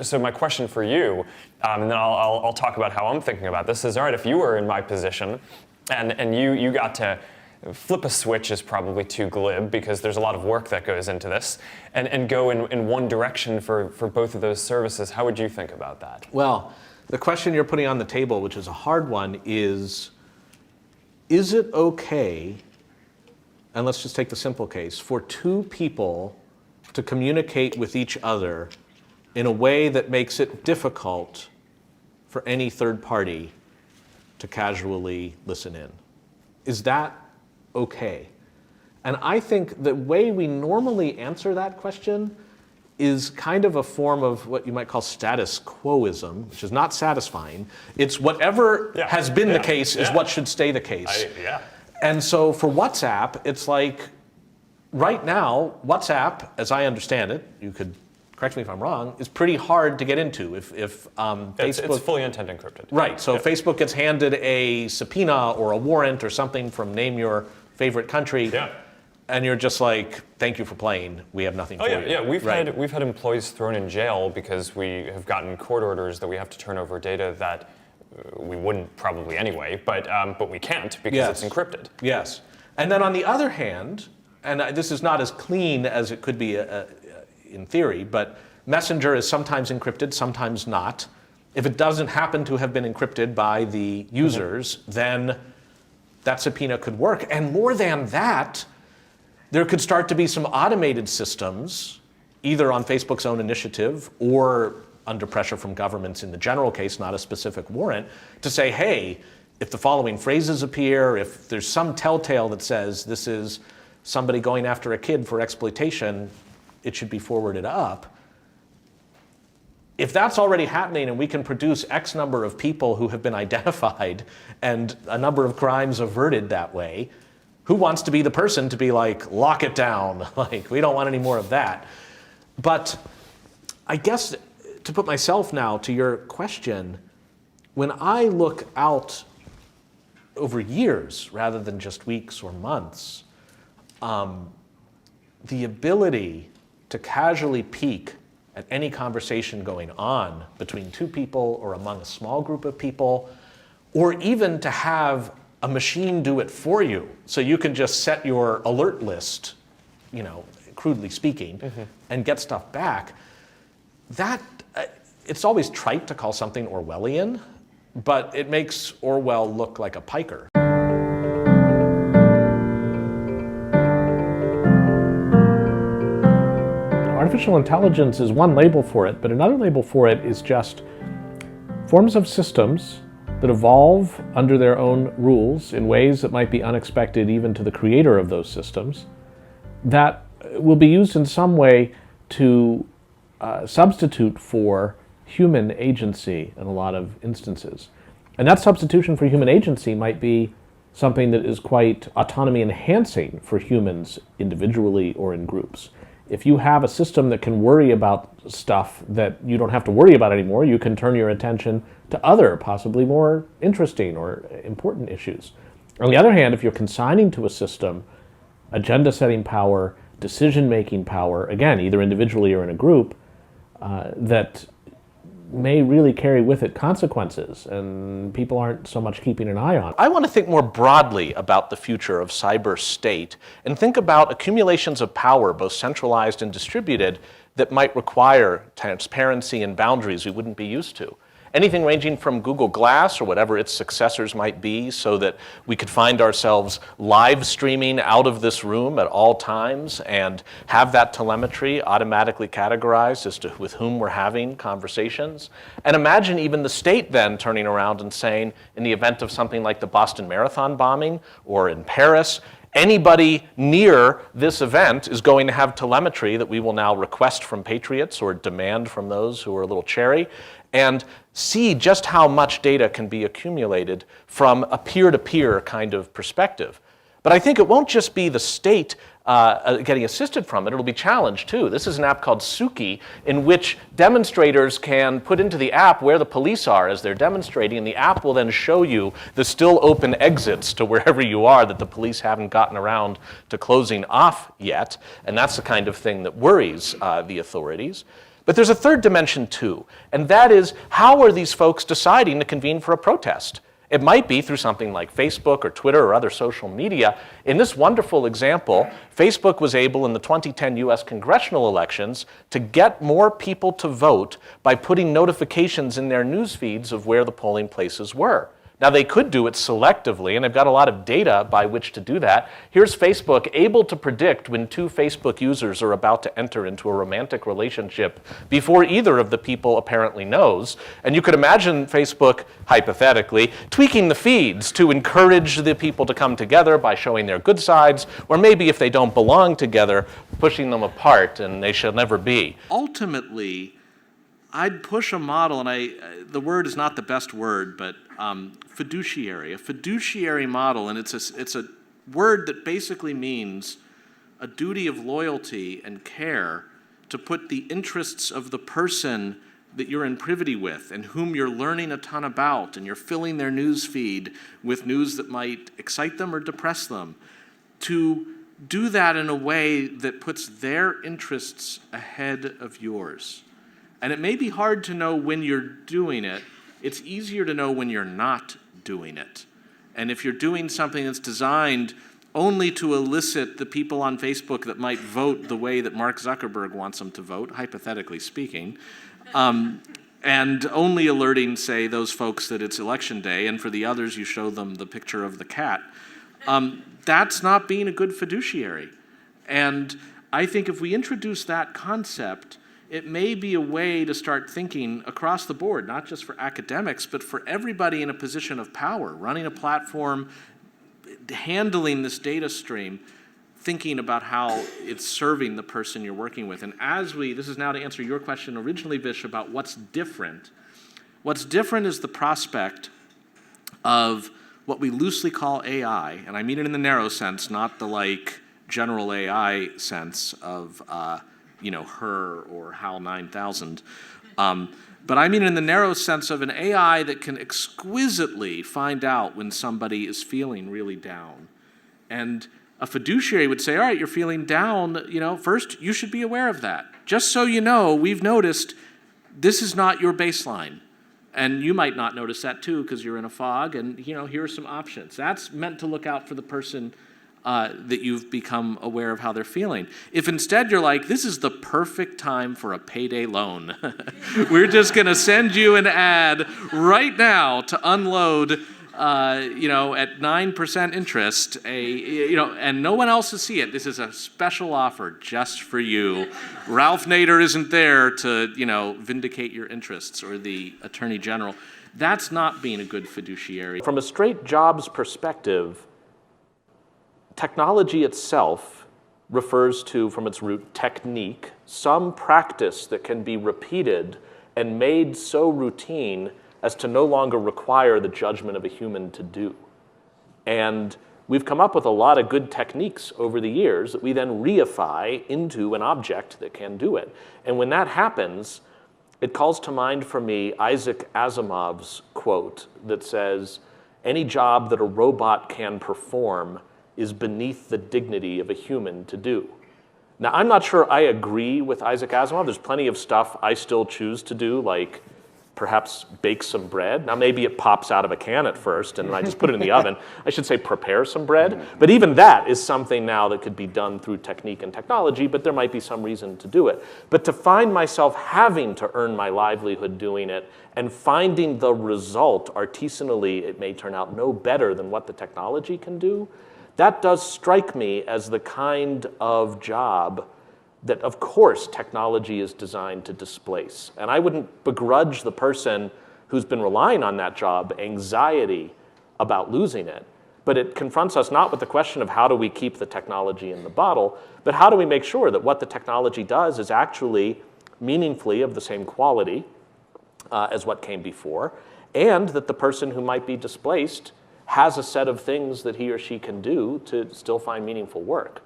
So my question for you, and then I'll talk about how I'm thinking about this, is all right, if you were in my position and you got to flip a switch is probably too glib because there's a lot of work that goes into this, and go in one direction for both of those services, how would you think about that? Well, the question you're putting on the table, which is a hard one, is it okay, and let's just take the simple case, for two people to communicate with each other in a way that makes it difficult for any third party to casually listen in? Is that okay? And I think the way we normally answer that question is kind of a form of what you might call status quoism, which is not satisfying. It's whatever has been the case is what should stay the case. And so for WhatsApp, it's like, right now, WhatsApp, as I understand it, you could correct me if I'm wrong, is pretty hard to get into. If Facebook, it's fully intent encrypted. Right. So if Facebook gets handed a subpoena or a warrant or something from name your favorite country, and you're just like, thank you for playing. We have nothing for you. Yeah. We've had employees thrown in jail because we have gotten court orders that we have to turn over data that we wouldn't probably anyway, but we can't because it's encrypted. Yes. And then on the other hand, and this is not as clean as it could be in theory, but Messenger is sometimes encrypted, sometimes not. If it doesn't happen to have been encrypted by the users, then that subpoena could work. And more than that, there could start to be some automated systems, either on Facebook's own initiative or under pressure from governments in the general case, not a specific warrant, to say, hey, if the following phrases appear, if there's some telltale that says this is somebody going after a kid for exploitation, it should be forwarded up. If that's already happening and we can produce X number of people who have been identified and a number of crimes averted that way, who wants to be the person to be like, lock it down? Like, we don't want any more of that. But I guess to put myself now to your question, when I look out over years rather than just weeks or months, the ability to casually peek at any conversation going on between two people or among a small group of people, or even to have a machine do it for you. So you can just set your alert list, crudely speaking, and get stuff back. That, it's always trite to call something Orwellian, but it makes Orwell look like a piker. Artificial intelligence is one label for it, but another label for it is just forms of systems that evolve under their own rules in ways that might be unexpected even to the creator of those systems, that will be used in some way to substitute for human agency in a lot of instances. And that substitution for human agency might be something that is quite autonomy enhancing for humans individually or in groups. If you have a system that can worry about stuff that you don't have to worry about anymore, you can turn your attention to other, possibly more interesting or important issues. On the other hand, if you're consigning to a system agenda-setting power, decision-making power, again, either individually or in a group, that may really carry with it consequences, and people aren't so much keeping an eye on. I want to think more broadly about the future of cyber state and think about accumulations of power, both centralized and distributed, that might require transparency and boundaries we wouldn't be used to. Anything ranging from Google Glass or whatever its successors might be, so that we could find ourselves live streaming out of this room at all times and have that telemetry automatically categorized as to with whom we're having conversations. And imagine even the state then turning around and saying, in the event of something like the Boston Marathon bombing or in Paris, anybody near this event is going to have telemetry that we will now request from patriots or demand from those who are a little chary, and see just how much data can be accumulated from a peer-to-peer kind of perspective. But I think it won't just be the state getting assisted from it, it'll be challenged too. This is an app called Suki, in which demonstrators can put into the app where the police are as they're demonstrating, and the app will then show you the still open exits to wherever you are that the police haven't gotten around to closing off yet. And that's the kind of thing that worries the authorities. But there's a third dimension too, and that is, how are these folks deciding to convene for a protest? It might be through something like Facebook or Twitter or other social media. In this wonderful example, Facebook was able in the 2010 US congressional elections to get more people to vote by putting notifications in their news feeds of where the polling places were. Now, they could do it selectively, and they've got a lot of data by which to do that. Here's Facebook able to predict when two Facebook users are about to enter into a romantic relationship before either of the people apparently knows. And you could imagine Facebook, hypothetically, tweaking the feeds to encourage the people to come together by showing their good sides, or maybe if they don't belong together, pushing them apart, and they shall never be. Ultimately, I'd push a model, and the word is not the best word, but fiduciary, a fiduciary model, and it's a word that basically means a duty of loyalty and care to put the interests of the person that you're in privity with and whom you're learning a ton about, and you're filling their news feed with news that might excite them or depress them, to do that in a way that puts their interests ahead of yours. And it may be hard to know when you're doing it. It's easier to know when you're not doing it. And if you're doing something that's designed only to elicit the people on Facebook that might vote the way that Mark Zuckerberg wants them to vote, hypothetically speaking, and only alerting, say, those folks that it's election day, and for the others you show them the picture of the cat, that's not being a good fiduciary. And I think if we introduce that concept, it may be a way to start thinking across the board, not just for academics, but for everybody in a position of power, running a platform, handling this data stream, thinking about how it's serving the person you're working with. And this is now to answer your question originally, Vish, about what's different. What's different is the prospect of what we loosely call AI, and I mean it in the narrow sense, not the general AI sense of Her or HAL 9000. But I mean in the narrow sense of an AI that can exquisitely find out when somebody is feeling really down. And a fiduciary would say, all right, you're feeling down, first you should be aware of that. Just so you know, we've noticed this is not your baseline. And you might not notice that too because you're in a fog, and here are some options. That's meant to look out for the person that you've become aware of how they're feeling. If instead you're like, this is the perfect time for a payday loan. We're just going to send you an ad right now to unload, at 9% interest, and no one else will see it. This is a special offer just for you. Ralph Nader isn't there to, vindicate your interests, or the Attorney General. That's not being a good fiduciary. From a straight jobs perspective, technology itself refers to, from its root, technique, some practice that can be repeated and made so routine as to no longer require the judgment of a human to do. And we've come up with a lot of good techniques over the years that we then reify into an object that can do it. And when that happens, it calls to mind for me Isaac Asimov's quote that says, "Any job that a robot can perform is beneath the dignity of a human to do." Now, I'm not sure I agree with Isaac Asimov. There's plenty of stuff I still choose to do, like perhaps bake some bread. Now, maybe it pops out of a can at first, and I just put it in the oven. I should say prepare some bread. But even that is something now that could be done through technique and technology, but there might be some reason to do it. But to find myself having to earn my livelihood doing it and finding the result artisanally, it may turn out no better than what the technology can do, that does strike me as the kind of job that, of course, technology is designed to displace. And I wouldn't begrudge the person who's been relying on that job anxiety about losing it. But it confronts us not with the question of how do we keep the technology in the bottle, but how do we make sure that what the technology does is actually meaningfully of the same quality as what came before, and that the person who might be displaced has a set of things that he or she can do to still find meaningful work.